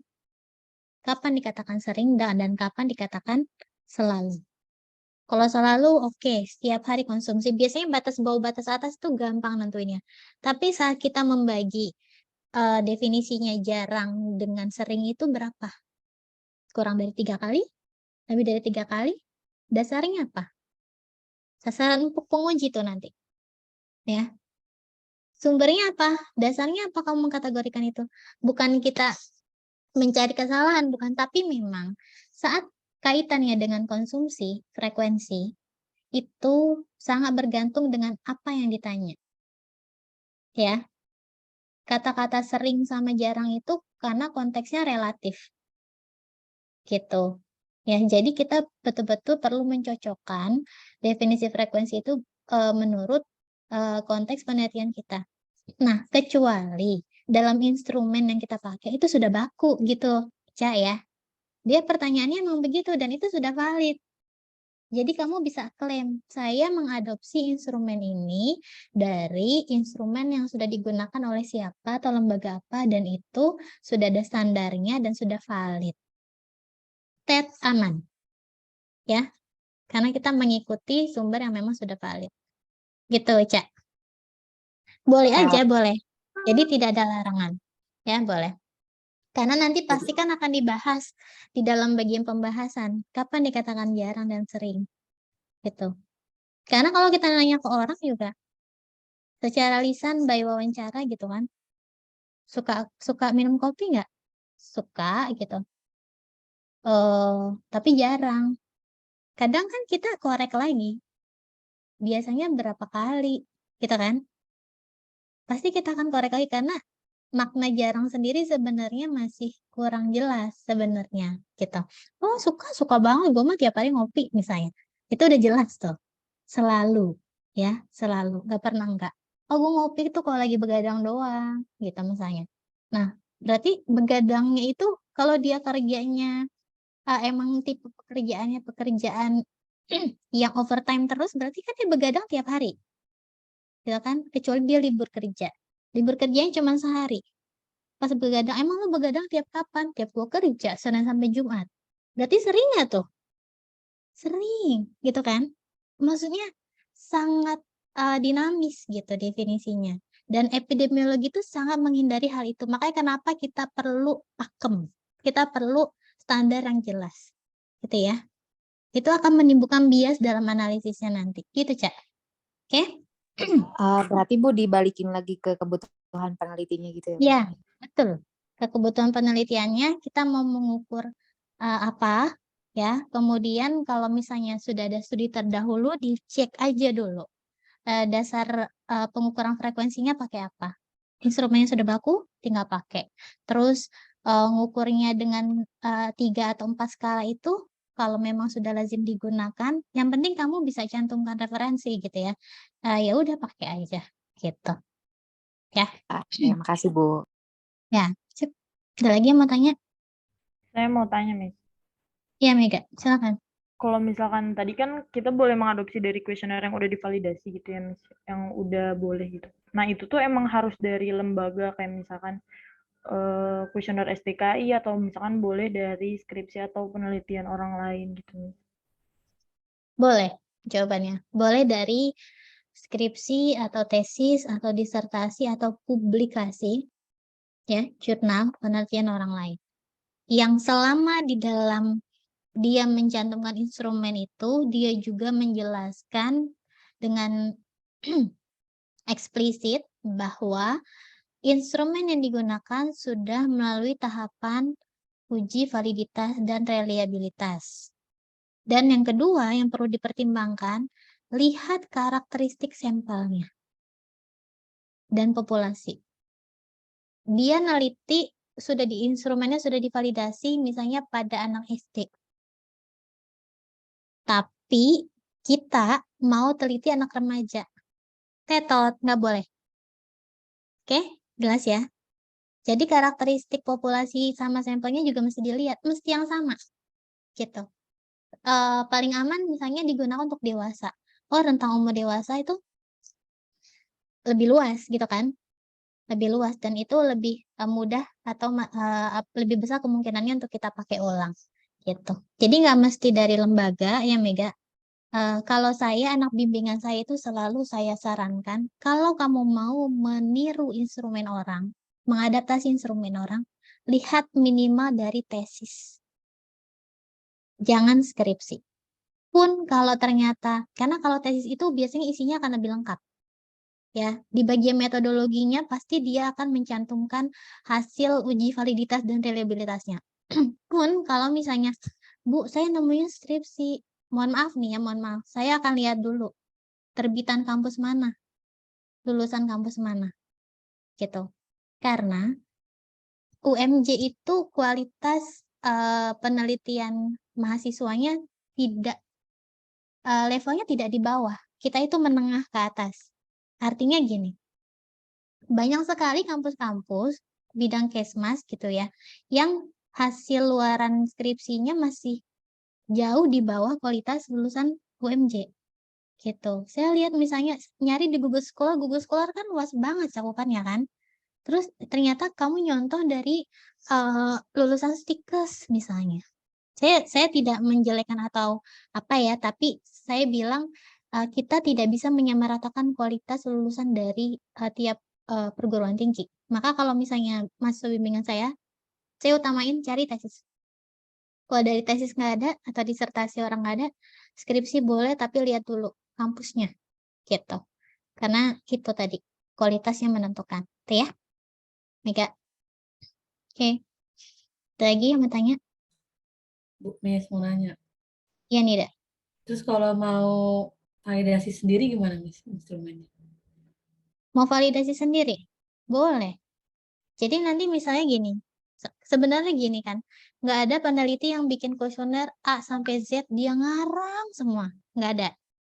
Kapan dikatakan sering? Dan kapan dikatakan selalu? Kalau selalu, oke, setiap hari konsumsi. Biasanya batas bawah, batas atas tuh gampang nentuinnya. Tapi saat kita membagi definisinya jarang dengan sering itu berapa? Kurang dari 3 kali? Lebih dari 3 kali? Dasarnya apa? Sasaran untuk penguji tuh nanti. Ya. Sumbernya apa? Dasarnya apa kamu mengkategorikan itu? Bukan kita mencari kesalahan, bukan. Tapi memang saat kaitannya dengan konsumsi, frekuensi, itu sangat bergantung dengan apa yang ditanya. Ya. Kata-kata sering sama jarang itu karena konteksnya relatif. Gitu. Ya, jadi kita betul-betul perlu mencocokkan definisi frekuensi itu menurut konteks penelitian kita. Nah, kecuali dalam instrumen yang kita pakai itu sudah baku gitu, Ca ya. Dia pertanyaannya memang begitu dan itu sudah valid. Jadi kamu bisa klaim, saya mengadopsi instrumen ini dari instrumen yang sudah digunakan oleh siapa atau lembaga apa dan itu sudah ada standarnya dan sudah valid. Tet aman. Ya. Karena kita mengikuti sumber yang memang sudah valid. Gitu, Ca. Boleh aja, boleh. Jadi tidak ada larangan. Ya, boleh. Karena nanti pasti kan akan dibahas di dalam bagian pembahasan. Kapan dikatakan jarang dan sering. Gitu. Karena kalau kita nanya ke orang juga, secara lisan, by wawancara gitu kan. Suka minum kopi nggak? Suka gitu. Tapi jarang. Kadang kan kita korek lagi. Biasanya berapa kali, gitu kan? pasti kita akan korek lagi karena makna jarang sendiri sebenarnya masih kurang jelas sebenarnya gitu. Oh suka banget, gue mah tiap hari ngopi misalnya. Itu udah jelas tuh. Selalu ya, selalu. Gak pernah enggak. Oh gue ngopi itu kalau lagi begadang doang gitu misalnya. Nah berarti begadangnya itu kalau dia kerjanya emang tipe pekerjaannya pekerjaan yang overtime terus berarti kan dia begadang tiap hari. Gitu kan? Kecuali dia libur kerja. Libur kerjanya cuma sehari. Pas begadang, emang lu begadang tiap kapan? Tiap gua kerja, Senin sampai Jumat. Berarti sering nggak tuh? Sering, gitu kan? Maksudnya sangat dinamis gitu definisinya. Dan epidemiologi itu sangat menghindari hal itu. Makanya kenapa kita perlu pakem. Kita perlu standar yang jelas. Gitu ya. Itu akan menimbulkan bias dalam analisisnya nanti. Gitu, Cak. Oke? Berarti Bu dibalikin lagi ke kebutuhan penelitinya gitu ya Bu? Ya, betul. Kebutuhan penelitiannya kita mau mengukur apa ya. Kemudian kalau misalnya sudah ada studi terdahulu dicek aja dulu dasar pengukuran frekuensinya pakai apa. Instrumennya sudah baku, tinggal pakai. Terus ngukurnya dengan 3 atau 4 skala itu kalau memang sudah lazim digunakan, yang penting kamu bisa cantumkan referensi gitu ya. Ya udah pakai aja gitu. Ya. Ya, makasih Bu. Ya, sip. Ada lagi yang mau tanya? Saya mau tanya, Miss. Iya, Mega. Silakan. Kalau misalkan tadi kan kita boleh mengadopsi dari kuesioner yang udah divalidasi gitu ya, Miss, yang udah boleh gitu. Nah, itu tuh emang harus dari lembaga kayak misalkan kuesioner STKI atau misalkan boleh dari skripsi atau penelitian orang lain gitu, Miss. Boleh jawabannya. Boleh dari skripsi atau tesis atau disertasi atau publikasi ya, jurnal penelitian orang lain. Yang selama di dalam dia mencantumkan instrumen itu, dia juga menjelaskan dengan eksplisit bahwa instrumen yang digunakan sudah melalui tahapan uji validitas dan reliabilitas. Dan yang kedua yang perlu dipertimbangkan, lihat karakteristik sampelnya dan populasi. Dia neliti sudah di instrumennya sudah divalidasi misalnya pada anak SD. Tapi kita mau teliti anak remaja. Tetot, nggak boleh. Oke, jelas ya. Jadi karakteristik populasi sama sampelnya juga mesti dilihat, mesti yang sama. Gitu. Paling aman misalnya digunakan untuk dewasa. Oh, rentang umur dewasa itu lebih luas gitu kan. Lebih luas dan itu lebih mudah atau lebih besar kemungkinannya untuk kita pakai ulang gitu. Jadi nggak mesti dari lembaga ya Mega. Kalau saya anak bimbingan saya itu selalu saya sarankan kalau kamu mau meniru instrumen orang, mengadaptasi instrumen orang, lihat minimal dari tesis. Jangan skripsi. Pun kalau ternyata karena kalau tesis itu biasanya isinya akan lebih lengkap. Ya, di bagian metodologinya pasti dia akan mencantumkan hasil uji validitas dan reliabilitasnya. Pun kalau misalnya, Bu, saya nemuin skripsi, mohon maaf nih ya, mohon maaf, saya akan lihat dulu terbitan kampus mana, lulusan kampus mana, gitu. Karena UMJ itu kualitas penelitian mahasiswanya tidak levelnya tidak di bawah, kita itu menengah ke atas. Artinya gini, banyak sekali kampus-kampus bidang kesmas gitu ya, yang hasil luaran skripsinya masih jauh di bawah kualitas lulusan UMJ gitu. Saya lihat misalnya nyari di Google Scholar kan luas banget cakupannya kan. Terus ternyata kamu nyontoh dari lulusan Stikes misalnya. Saya tidak menjelekkan atau apa ya, tapi saya bilang kita tidak bisa menyamaratakan kualitas lulusan dari tiap perguruan tinggi. Maka kalau misalnya mahasiswa bimbingan saya utamain cari tesis. Kalau dari tesis nggak ada atau disertasi orang nggak ada, skripsi boleh tapi lihat dulu kampusnya gitu. Karena itu tadi kualitas yang menentukan. Itu ya, Mega. Oke. Ada lagi yang mau tanya? Bu, Miss mau nanya. Iya nih, Dak. Terus kalau mau validasi sendiri gimana Miss instrumennya? Mau validasi sendiri? Boleh. Jadi nanti misalnya gini, sebenarnya gini kan, nggak ada peneliti yang bikin kuesioner A sampai Z dia ngarang semua, nggak ada,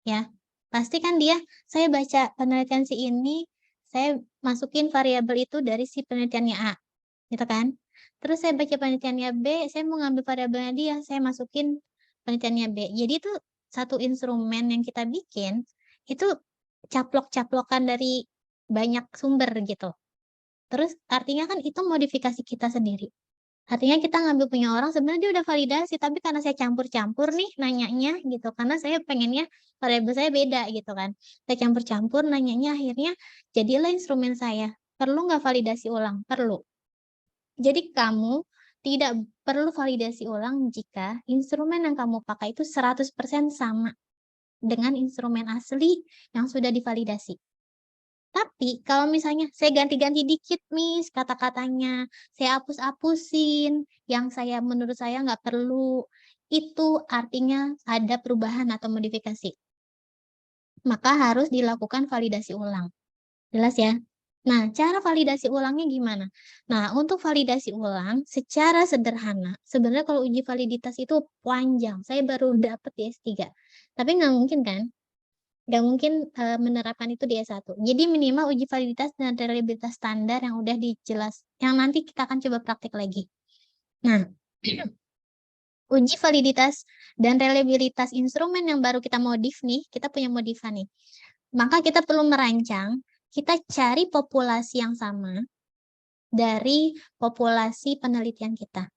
ya. Pasti kan dia, saya baca penelitian si ini, saya masukin variabel itu dari si penelitiannya A, gitu kan. Terus saya baca penelitiannya B, saya mau ngambil variabelnya dia, saya masukin penelitiannya B. Jadi itu satu instrumen yang kita bikin, itu caplok-caplokan dari banyak sumber gitu. Terus artinya kan itu modifikasi kita sendiri. Artinya kita ngambil punya orang sebenarnya dia udah validasi, tapi karena saya campur-campur nih nanyanya gitu, karena saya pengennya variabel saya beda gitu kan. Saya campur-campur nanyanya akhirnya jadilah instrumen saya. Perlu nggak validasi ulang? Perlu. Jadi kamu tidak perlu validasi ulang jika instrumen yang kamu pakai itu 100% sama dengan instrumen asli yang sudah divalidasi. Tapi kalau misalnya saya ganti-ganti dikit Miss kata-katanya, saya hapus-hapusin, yang menurut saya nggak perlu, itu artinya ada perubahan atau modifikasi. Maka harus dilakukan validasi ulang. Jelas ya? Nah, cara validasi ulangnya gimana? Nah, untuk validasi ulang secara sederhana, sebenarnya kalau uji validitas itu panjang. Saya baru dapat di S3. Tapi nggak mungkin kan? Nggak mungkin menerapkan itu di S1. Jadi minimal uji validitas dan reliabilitas standar yang udah yang nanti kita akan coba praktik lagi. Nah, uji validitas dan reliabilitas instrumen yang baru kita modif nih, kita punya modifan nih. Maka kita perlu merancang, kita cari populasi yang sama dari populasi penelitian kita.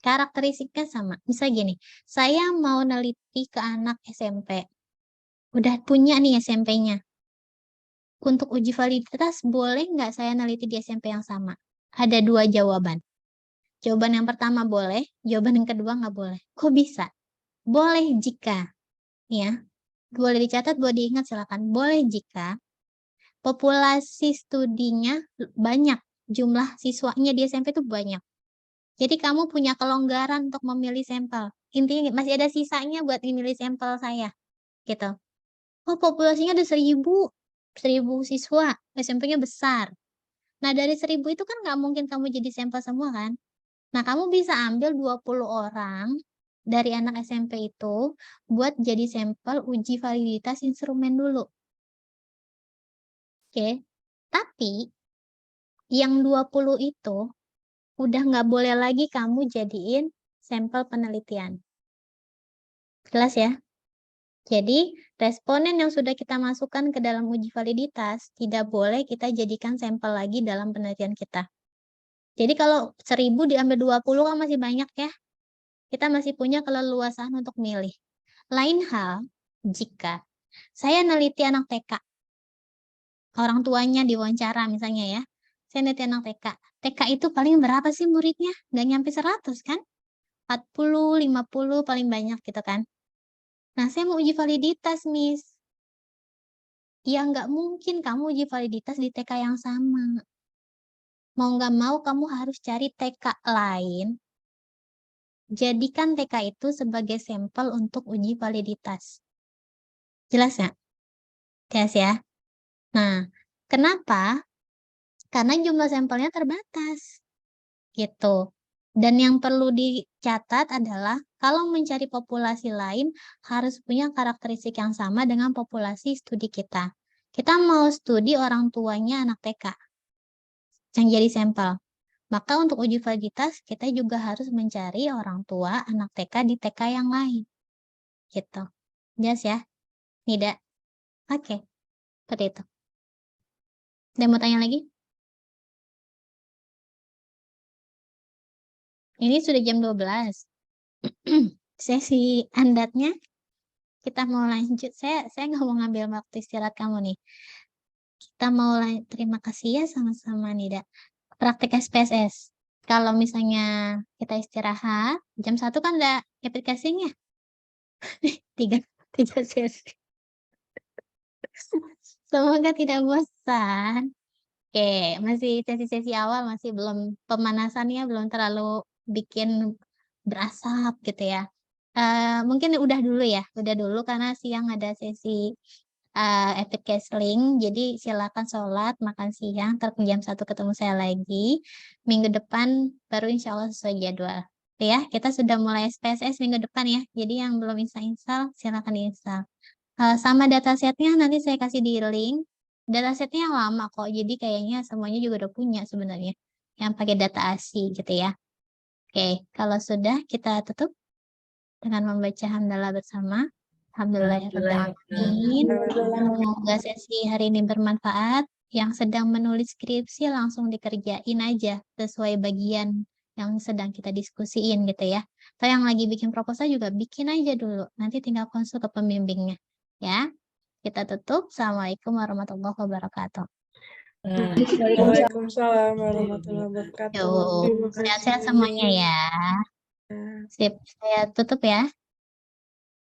Karakteristiknya sama. Misal gini, saya mau neliti ke anak SMP. Udah punya nih SMP-nya. Untuk uji validitas, boleh nggak saya neliti di SMP yang sama? Ada 2 jawaban. Jawaban yang pertama boleh, jawaban yang kedua nggak boleh. Kok bisa? Boleh jika, ya, boleh dicatat, boleh diingat silakan. Boleh jika populasi studinya banyak, jumlah siswanya di SMP itu banyak. Jadi kamu punya kelonggaran untuk memilih sampel. Intinya masih ada sisanya buat memilih sampel saya, gitu. Oh, populasinya ada 1000 siswa, SMP-nya besar. Nah, dari 1000 itu kan nggak mungkin kamu jadi sampel semua kan? Nah, kamu bisa ambil 20 orang dari anak SMP itu buat jadi sampel uji validitas instrumen dulu. Oke, tapi yang 20 itu udah nggak boleh lagi kamu jadiin sampel penelitian. Jelas ya? Jadi, responden yang sudah kita masukkan ke dalam uji validitas tidak boleh kita jadikan sampel lagi dalam penelitian kita. Jadi kalau 1000 diambil 20 kan masih banyak ya. Kita masih punya keleluasaan untuk milih. Lain hal jika saya neliti anak TK. Orang tuanya diwawancara misalnya ya. Saya neliti anak TK. TK itu paling berapa sih muridnya? Nggak nyampe 100 kan? 40, 50 paling banyak gitu kan. Nah, saya mau uji validitas, Miss. Ya, nggak mungkin kamu uji validitas di TK yang sama. Mau nggak mau, kamu harus cari TK lain. Jadikan TK itu sebagai sampel untuk uji validitas. Jelas ya? Jelas ya? Nah, kenapa? Karena jumlah sampelnya terbatas. Gitu. Dan yang perlu dicatat adalah kalau mencari populasi lain harus punya karakteristik yang sama dengan populasi studi kita. Kita mau studi orang tuanya anak TK yang jadi sampel. Maka untuk uji validitas kita juga harus mencari orang tua anak TK di TK yang lain. Gitu. Jelas ya? Tidak? Oke. Seperti itu. Ada yang mau tanya lagi? Ini sudah jam 12. Sesi andatnya kita mau lanjut. Saya nggak mau ngambil waktu istirahat kamu nih. Kita mau terima kasih ya sama-sama Nida. Praktek SPSS. Kalau misalnya kita istirahat, jam 1 kan ada aplikasinya. 3 sesi. Semoga tidak bosan. Oke, masih sesi-sesi awal, masih belum pemanasannya, belum terlalu bikin berasap gitu ya. Mungkin udah dulu ya, udah dulu karena siang ada sesi Epic Link. Jadi silakan sholat, makan siang, ntar jam 1 ketemu saya lagi. Minggu depan baru insya Allah sesuai jadwal. Ya, kita sudah mulai SPSS minggu depan ya. Jadi yang belum install, silakan diinstal. Sama datasetnya nanti saya kasih di link. Datasetnya lama kok, jadi kayaknya semuanya juga udah punya sebenarnya. Yang pakai data ASI gitu ya. Oke, kalau sudah kita tutup dengan membaca hamdalah bersama. Alhamdulillahirrahmanirrahim. Semoga sesi hari ini bermanfaat. Yang sedang menulis skripsi langsung dikerjain aja sesuai bagian yang sedang kita diskusiin gitu ya. Atau yang lagi bikin proposal juga bikin aja dulu. Nanti tinggal konsul ke pembimbingnya. Ya, kita tutup. Assalamualaikum warahmatullahi wabarakatuh. Waalaikumsalam warahmatullahi wabarakatuh. Yuk, Terima kasih. sehat-sehat semuanya ya. Sip, saya tutup ya.